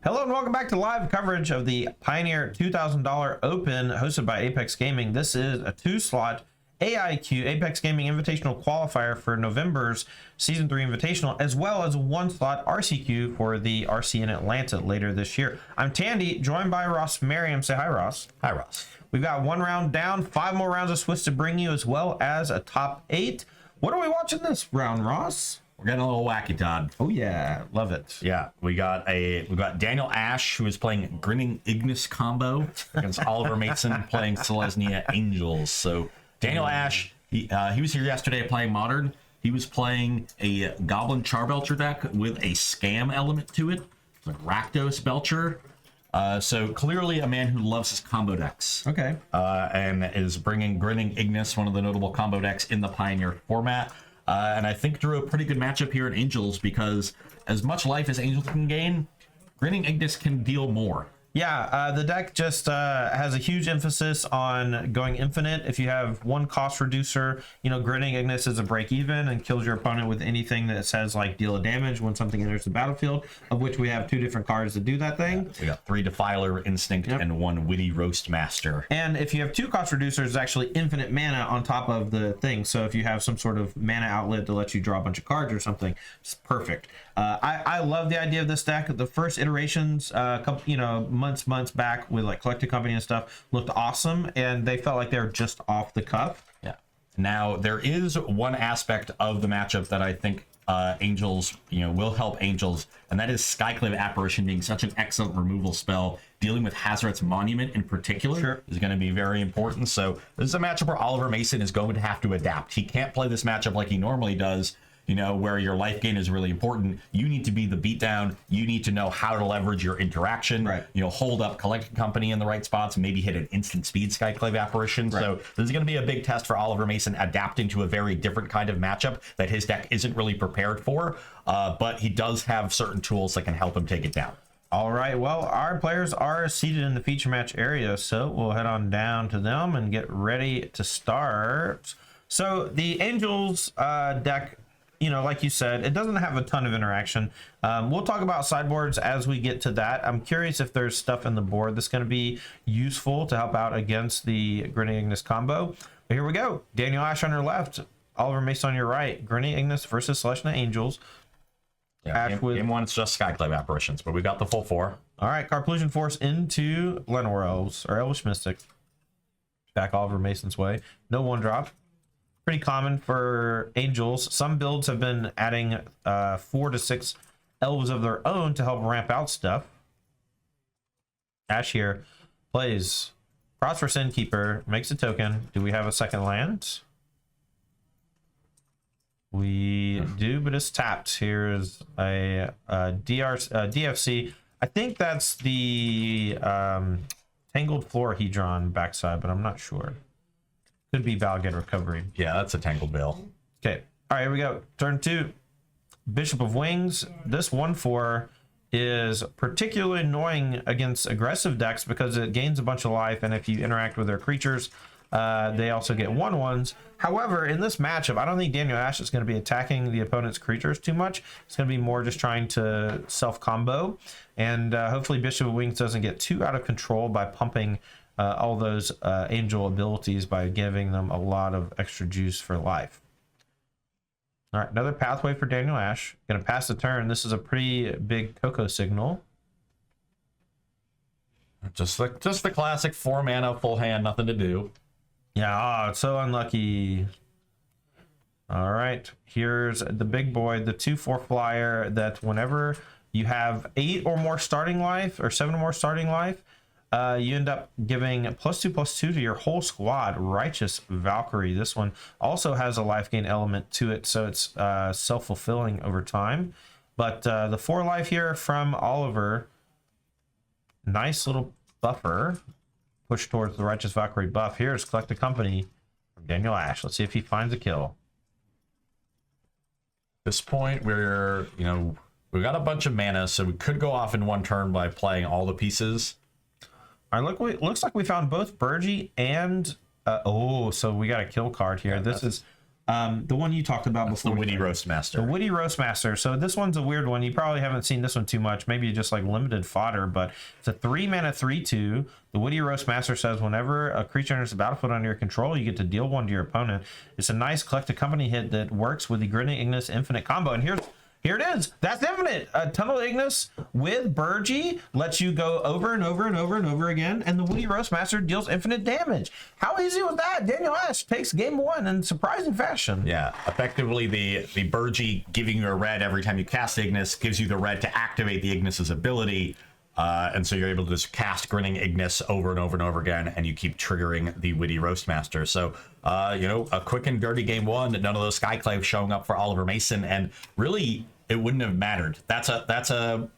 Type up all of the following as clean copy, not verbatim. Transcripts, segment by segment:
Hello and welcome back to live coverage of the Pioneer $2,000 Open hosted by Apex Gaming. This is a 2-slot AIQ Apex Gaming Invitational qualifier for November's Season 3 Invitational, as well as a 1-slot RCQ for the RC in Atlanta later this year. I'm Tandy, joined by Ross Merriam. Say hi, Ross. Hi, Ross. We've got 1 round down, 5 more rounds of Swiss to bring you, as well as a top 8. What are we watching this round, Ross? We're getting a little wacky, Todd. Oh yeah, love it. Yeah, we got Daniel Ash, who is playing Grinning Ignus combo against Oliver Mason playing Selesnya Angels. So Daniel Ash, he was here yesterday playing Modern. He was playing a Goblin Charbelcher deck with a scam element to it, like Rakdos Belcher. So clearly a man who loves his combo decks. Okay. And is bringing Grinning Ignus, one of the notable combo decks in the Pioneer format. And I think drew a pretty good matchup here in Angels because as much life as Angels can gain, Grinning Ignus can deal more. Yeah, the deck just has a huge emphasis on going infinite. If you have one cost reducer, you know, Grinning Ignus is a break even and kills your opponent with anything that says like deal a damage when something enters the battlefield, of which we have 2 different cards that do that thing. We got 3 Defiler, Instinct, and 1 Witty Roast Master. And if you have 2 cost reducers, it's actually infinite mana on top of the thing. So if you have some sort of mana outlet to let you draw a bunch of cards or something, it's perfect. I love the idea of this deck. The first iterations, months back with like Collected Company and stuff looked awesome, and they felt like they were just off the cuff. Yeah. Now there is one aspect of the matchup that I think Angels, will help Angels, and that is Skyclave Apparition being such an excellent removal spell. Dealing with Hazoret's Monument in particular is going to be very important. So this is a matchup where Oliver Mason is going to have to adapt. He can't play this matchup like he normally does, where your life gain is really important. You need to be the beatdown. You need to know how to leverage your interaction. Right. Hold up Collected Company in the right spots, maybe hit an instant speed Skyclave Apparition. Right. So this is going to be a big test for Oliver Mason, adapting to a very different kind of matchup that his deck isn't really prepared for. But he does have certain tools that can help him take it down. All right, well, our players are seated in the feature match area, so we'll head on down to them and get ready to start. So the Angels deck, like you said, it doesn't have a ton of interaction. We'll talk about sideboards as we get to that. I'm curious if there's stuff in the board that's going to be useful to help out against the Grinning Ignus combo. But here we go. Daniel Ash on your left, Oliver Mason on your right. Grinning Ignus versus Selesnya Angels. Yeah, game 1 it's just Skyclave Apparitions, but we got the full 4. All right, Carpolution Force into Llanowar Elves, or Elvish Mystic. Back Oliver Mason's way. No 1-drop. Pretty common for Angels. Some builds have been adding 4 to 6 elves of their own to help ramp out stuff. Ash here plays Prosperous Innkeeper, makes a token. Do we have a second land? We do, but it's tapped. Here's a DFC. I think that's the Tangled Floor Hedron backside, but I'm not sure. Could be Valgate Recovery. Yeah, that's a Tangled Veil. Okay. All right, here we go. Turn 2. Bishop of Wings. This 1/4 is particularly annoying against aggressive decks because it gains a bunch of life, and if you interact with their creatures, they also get 1/1s. However, in this matchup, I don't think Daniel Ash is going to be attacking the opponent's creatures too much. It's going to be more just trying to self-combo, and hopefully Bishop of Wings doesn't get too out of control by pumping all those angel abilities by giving them a lot of extra juice for life. All right, another pathway for Daniel Ash. Going to pass the turn. This is a pretty big Coco signal. Just the classic 4 mana, full hand, nothing to do. Yeah, it's so unlucky. All right, here's the big boy, the 2/4 flyer that whenever you have 8 or more starting life or 7 or more starting life, you end up giving +2/+2 to your whole squad. Righteous Valkyrie. This one also has a life gain element to it, so it's self-fulfilling over time. But the 4 life here from Oliver, nice little buffer. Push towards the Righteous Valkyrie buff. Here's Collected Company from Daniel Ash. Let's see if he finds a kill. At this point, we've got a bunch of mana, so we could go off in 1 turn by playing all the pieces. All right, looks like we found both Burgie and so we got a kill card here. Yeah, this is The one you talked about It's the before. Witty Roastmaster. The Witty Roastmaster. So this one's a weird one. You probably haven't seen this one too much. Maybe just like limited fodder, but it's a 3-mana 3/2. The Witty Roastmaster says whenever a creature enters the battlefield under your control, you get to deal 1 to your opponent. It's a nice collect a company hit that works with the Grinning Ignus Infinite combo. And here it is. That's infinite. A Tunnel Ignus with Burgie lets you go over and over and over and over again, and the Witty Roastmaster deals infinite damage. How easy was that? Daniel Ash takes game 1 in surprising fashion. Yeah, effectively the Burgie giving you a red every time you cast Ignus gives you the red to activate the Ignus's ability. And so you're able to just cast Grinning Ignus over and over and over again, and you keep triggering the Witty Roastmaster. So, a quick and dirty game 1. None of those Skyclaves showing up for Oliver Mason, and really, it wouldn't have mattered. That's a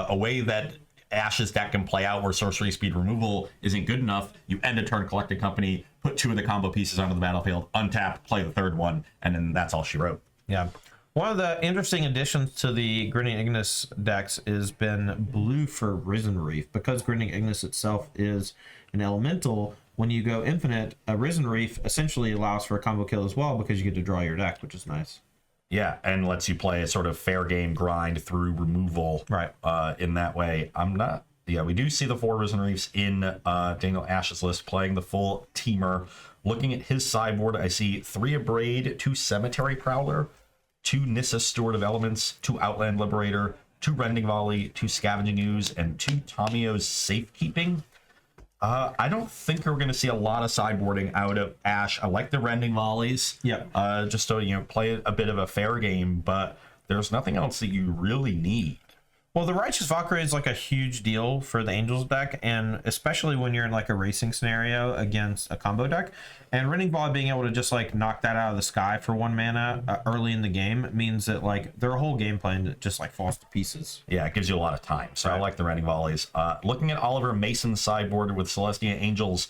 way that Ash's deck can play out, where sorcery speed removal isn't good enough. You end a turn, collect a company, put 2 of the combo pieces onto the battlefield, untap, play the 3rd one, and then that's all she wrote. Yeah. One of the interesting additions to the Grinning Ignus decks has been blue for Risen Reef. Because Grinning Ignus itself is an elemental, when you go infinite, a Risen Reef essentially allows for a combo kill as well, because you get to draw your deck, which is nice. Yeah, and lets you play a sort of fair game grind through removal. Right. In that way. We do see the 4 Risen Reefs in Daniel Ash's list playing the full teamer. Looking at his sideboard, I see 3 Abrade, 2 Cemetery Prowler, 2 Nissa Steward of Elements, 2 Outland Liberator, 2 Rending Volley, 2 Scavenging Ooze, and 2 Tomio's Safekeeping. I don't think we're going to see a lot of sideboarding out of Ash. I like the Rending Volleys. Yeah. Just to play a bit of a fair game, but there's nothing else that you really need. Well, the Righteous Valkyrie is like a huge deal for the Angels deck, and especially when you're in like a racing scenario against a combo deck. And Rending Volley being able to just like knock that out of the sky for 1 mana early in the game means that like their whole game plan just like falls to pieces. Yeah, it gives you a lot of time. So right. I like the Rending Volleys. Looking at Oliver Mason's sideboard with Selesnya Angels,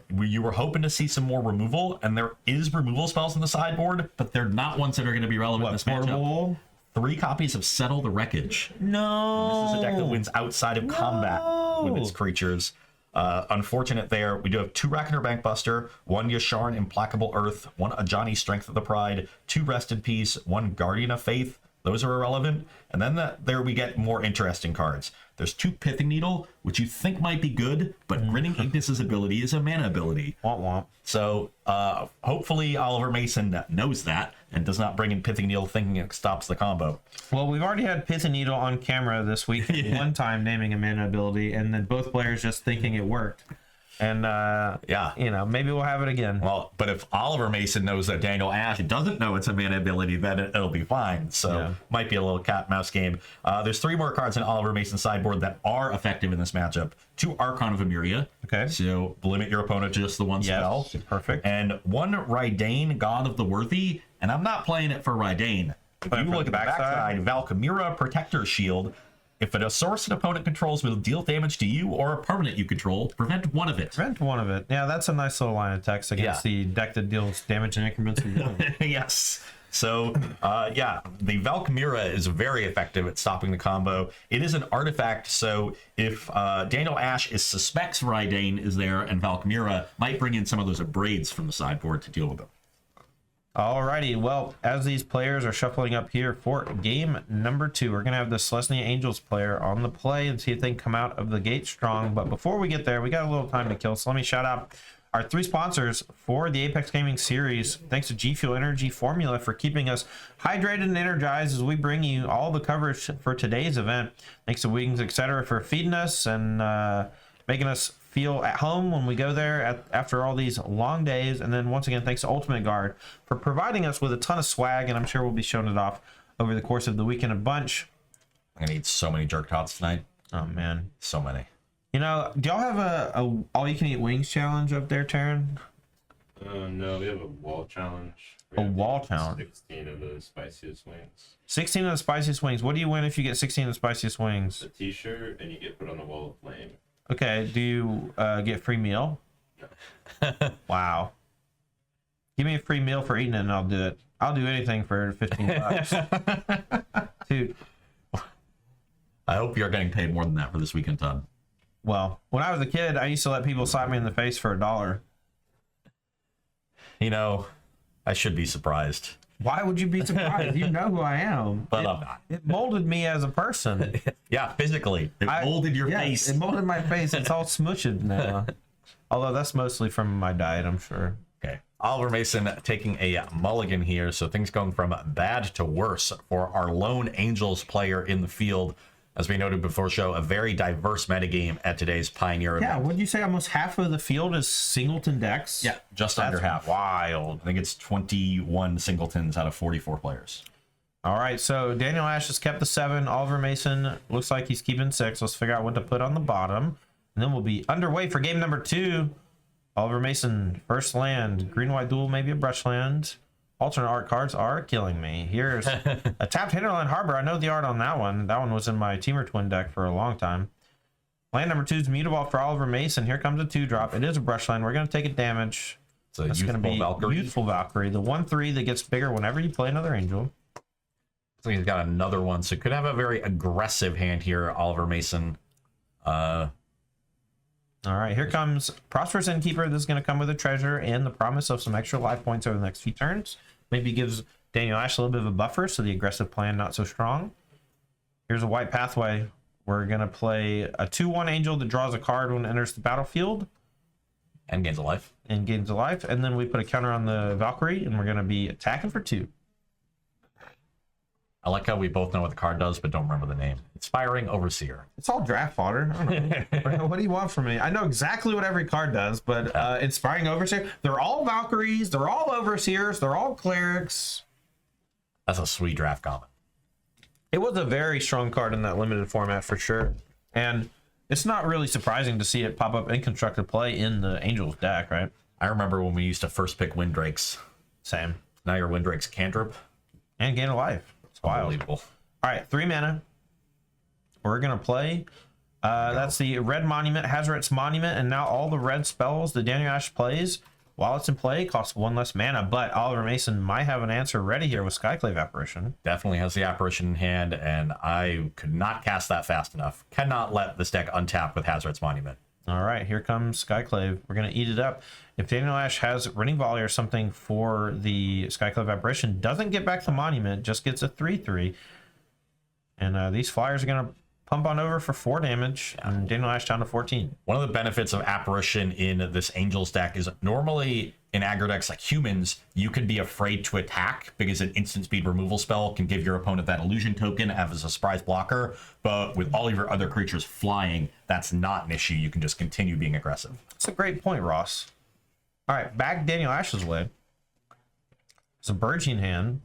you were hoping to see some more removal, and there is removal spells in the sideboard, but they're not ones that are going to be relevant in this matchup. 3 copies of Settle the Wreckage. No. This is a deck that wins outside of combat with its creatures. Unfortunate there. We do have 2 Reckoner Bankbuster, 1 Yasharn Implacable Earth, 1 Ajani Strength of the Pride, 2 Rest in Peace, 1 Guardian of Faith. Those are irrelevant. And then there we get more interesting cards. There's 2 Pithing Needle, which you think might be good, but Grinning Ignus's ability is a mana ability. Womp womp. So hopefully Oliver Mason knows that and does not bring in Pithing Needle thinking it stops the combo. Well, we've already had Pithing Needle on camera this week, one time naming a mana ability, and then both players just thinking it worked. And maybe we'll have it again. Well, but if Oliver Mason knows that Daniel Ash doesn't know it's a mana ability, then it'll be fine. So might be a little cat mouse game. There's 3 more cards in Oliver Mason's sideboard that are effective in this matchup. 2 Archon of Emeria. Okay. So limit your opponent to just the 1 spell. Perfect. And 1 Rydane, God of the Worthy. And I'm not playing it for Rydane. If you look at the backside, Valkymira Protector Shield. If a source an opponent controls will deal damage to you or a permanent you control, prevent 1 of it. Prevent 1 of it. Yeah, that's a nice little line of text against the deck that deals damage in increments of 1. Yes. So, the Valkymira is very effective at stopping the combo. It is an artifact, so if Daniel Ash suspects Rydane is there and Valkymira might bring in some of those Abrades from the sideboard to deal with them. Alrighty, well, as these players are shuffling up here for game number 2, we're going to have the Selesnya Angels player on the play and see if they can come out of the gate strong. But before we get there, we got a little time to kill, so let me shout out our 3 sponsors for the Apex Gaming series. Thanks to G Fuel Energy Formula for keeping us hydrated and energized as we bring you all the coverage for today's event. Thanks to Wings, etc. for feeding us and making us feel at home when we go there after all these long days. And then once again, thanks to Ultimate Guard for providing us with a ton of swag, and I'm sure we'll be showing it off over the course of the weekend a bunch. I'm gonna eat so many jerk tots tonight. Oh man, so many. Do y'all have a all you can eat wings challenge up there, Taryn? No, we have a wall challenge. A wall challenge. 16 of the spiciest wings. 16 of the spiciest wings. What do you win if you get 16 of the spiciest wings? A t-shirt, and you get put on a wall of flame. Okay, do you get free meal? Wow. Give me a free meal for eating it and I'll do it. I'll do anything for $15. Dude. I hope you're getting paid more than that for this weekend, Todd. Well, when I was a kid, I used to let people slap me in the face for $1. I should be surprised, Why would you be surprised? You know who I am. but I'm not. It molded me as a person. Yeah, physically, it molded your face. It molded my face. It's all smushed now. Although that's mostly from my diet, I'm sure. Okay, Oliver Mason taking a mulligan here, so things going from bad to worse for our lone Angels player in the field. As we noted before show, a very diverse metagame at today's Pioneer Yeah, event. what'd you say? Almost half of the field is singleton decks? Yeah, just under half. Wild. I think it's 21 singletons out of 44 players. All right, so Daniel Ash has kept the 7. Oliver Mason looks like he's keeping 6. Let's figure out what to put on the bottom. And then we'll be underway for game number 2. Oliver Mason, first land. Green-white duel, maybe a brush land. Alternate art cards are killing me. Here's a tapped Hinterland Harbor. I know the art on that one. That one was in my Teamer Twin deck for a long time. Land number 2 is Mutable for Oliver Mason. Here comes a 2-drop. It is a brush land. We're going to take it damage. It's a That's going to be Valkyrie. Youthful Valkyrie. The 1/3 that gets bigger whenever you play another angel. So he's got another one, so could have a very aggressive hand here, Oliver Mason. All right, here comes Prosperous Innkeeper. This is going to come with a treasure and the promise of some extra life points over the next few turns. Maybe gives Daniel Ash a little bit of a buffer, so the aggressive plan not so strong. Here's a white pathway. We're going to play a 2/1 angel that draws a card when it enters the battlefield And gains a life. and gains a life. And then we put a counter on the Valkyrie, and we're going to be attacking for 2. I like how we both know what the card does, but don't remember the name. Inspiring Overseer. It's all draft fodder. I don't know. What do you want from me? I know exactly what every card does, but Inspiring Overseer, they're all Valkyries, they're all Overseers, they're all Clerics. That's a sweet draft comment. It was a very strong card in that limited format for sure. And it's not really surprising to see it pop up in constructed play in the Angels deck, right? I remember when we used to first pick Windrakes. Same. Now your Windrake's cantrip. And gain a life. It's wild. Unbelievable. All right, 3 mana. We're going to play. That's the red monument, Hazaret's Monument, and now all the red spells that Daniel Ash plays while it's in play cost 1 less mana, but Oliver Mason might have an answer ready here with Skyclave Apparition. Definitely has the apparition in hand, and I could not cast that fast enough. Cannot let this deck untap with Hazaret's Monument. All right, here comes Skyclave. We're going to eat it up. If Daniel Ash has Running Volley or something for the Skyclave Apparition, doesn't get back the Monument, just gets a 3/3. And these flyers are going to pump on over for 4 damage, and Daniel Ash down to 14. One of the benefits of Apparition in this Angels deck is normally in aggro decks like humans, you can be afraid to attack because an instant speed removal spell can give your opponent that illusion token as a surprise blocker. But with all of your other creatures flying, that's not an issue. You can just continue being aggressive. That's a great point, Ross. All right, back Daniel Ash's way. It's a Burgeoning Hand.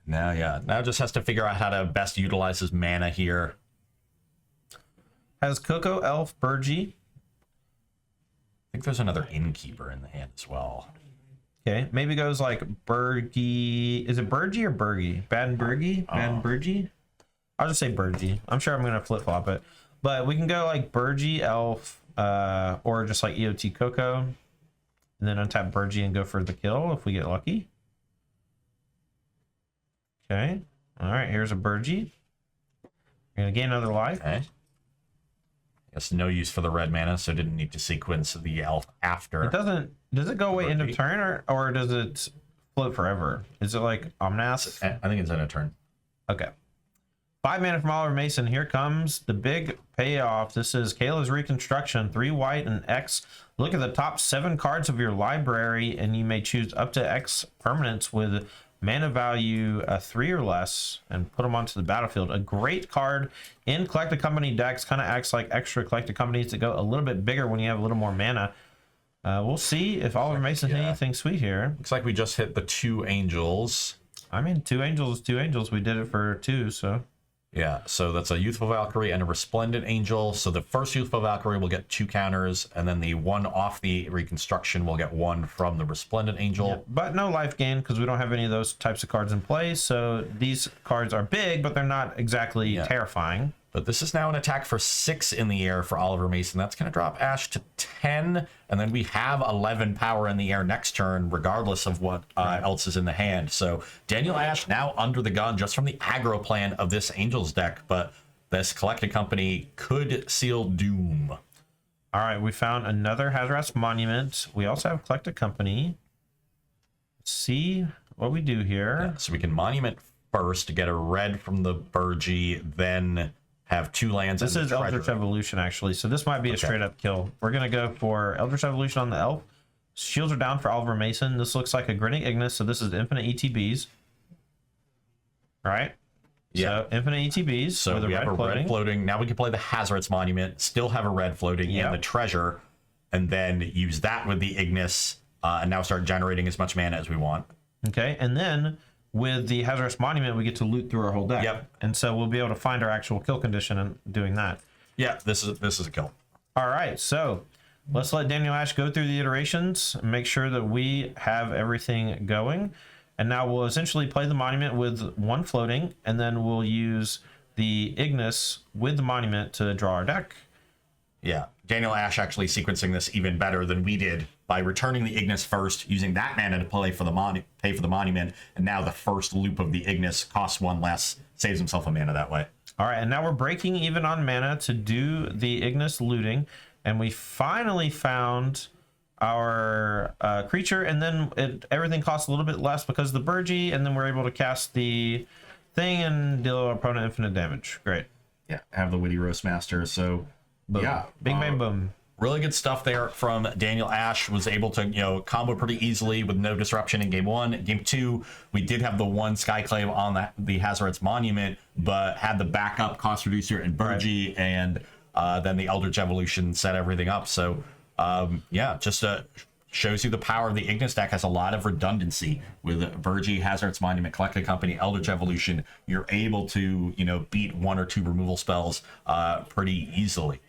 Now just has to figure out how to best utilize his mana here. Has Coco, Elf, Burgie. I think there's another Innkeeper in the hand as well. Okay, maybe goes like Burgie. Is it Burgie or Burgie? Baden-Burgie? Baden-Burgie? I'll just say Burgie. I'm sure I'm going to flip-flop it. But we can go like Burgie, Elf, or just like EOT Coco. And then untap Burgie and go for the kill if we get lucky. Okay. All right, here's a Burgie. We're going to gain another life. Okay. Guess no use for the red mana, so didn't need to sequence the elf after. It doesn't. Does it go away end of Burgie. turn or does it float forever? Is it like Omnath? I think it's in a turn. Okay. 5 mana from Oliver Mason. Here comes the big payoff. This is Kayla's Reconstruction. 3 white and X. Look at the top 7 cards of your library, and you may choose up to X permanents with mana value 3 or less and put them onto the battlefield. A great card in Collected Company decks. Kind of acts like extra Collected Companies that go a little bit bigger when you have a little more mana. We'll see if Oliver Mason hit anything sweet here. Looks like we just hit the 2 angels. I mean, 2 angels is 2 angels. We did it for 2, so... Yeah, so that's a Youthful Valkyrie and a Resplendent Angel. So the first Youthful Valkyrie will get 2 counters, and then the one off the Reconstruction will get 1 from the Resplendent Angel. Yeah, but no life gain because we don't have any of those types of cards in play. So these cards are big, but they're not exactly terrifying. But this is now an attack for 6 in the air for Oliver Mason. That's going to drop Ash to 10, and then we have 11 power in the air next turn, regardless of what else is in the hand. So Daniel Ash now under the gun just from the aggro plan of this Angels deck, but this Collected Company could seal doom. All right, we found another Hazarat's Monument. We also have Collect a Company. Let's see what we do here. Yeah, so we can monument first to get a red from the Burgee, then have 2 lands. This and is the Eldritch treasure. Evolution, actually. So this might be a straight up kill. We're going to go for Eldritch Evolution on the Elf. Shields are down for Oliver Mason. This looks like a Grinning Ignus, so this is infinite ETBs. Right? Yeah. So infinite ETBs. So with we have a red floating. Now we can play the Hazaret's Monument, still have a red floating Yep. and the treasure, and then use that with the Ignus, and now start generating as much mana as we want. Okay, and then with the Hazarat's Monument, we get to loot through our whole deck. Yep. And so we'll be able to find our actual kill condition and doing that. Yeah, this is a kill. All right, so let's let Daniel Ash go through the iterations and make sure that we have everything going. And now we'll essentially play the Monument with 1 floating, and then we'll use the Ignus with the Monument to draw our deck. Yeah, Daniel Ash actually sequencing this even better than we did by returning the Ignus first, using that mana to pay for the Monument, and now the first loop of the Ignus costs 1 less, saves himself a mana that way. All right, and now we're breaking even on mana to do the Ignus looting, and we finally found our creature, and then everything costs a little bit less because of the Burgee, and then we're able to cast the thing and deal our opponent infinite damage. Great. Yeah, have the Witty Roastmaster. So Boom. yeah, Bing, bang, boom. really good stuff there from Daniel Ash. Was able to combo pretty easily with no disruption in game 1. Game 2, we did have the 1 Skyclave on the Hazaret's Monument, but had the backup cost reducer and Burgee, and then the Eldritch Evolution set everything up. So yeah, just shows you the power of the Ignus deck. Has a lot of redundancy with Burgee, Hazaret's Monument, Collect a Company, Eldritch Evolution. You're able to beat 1 or 2 removal spells pretty easily.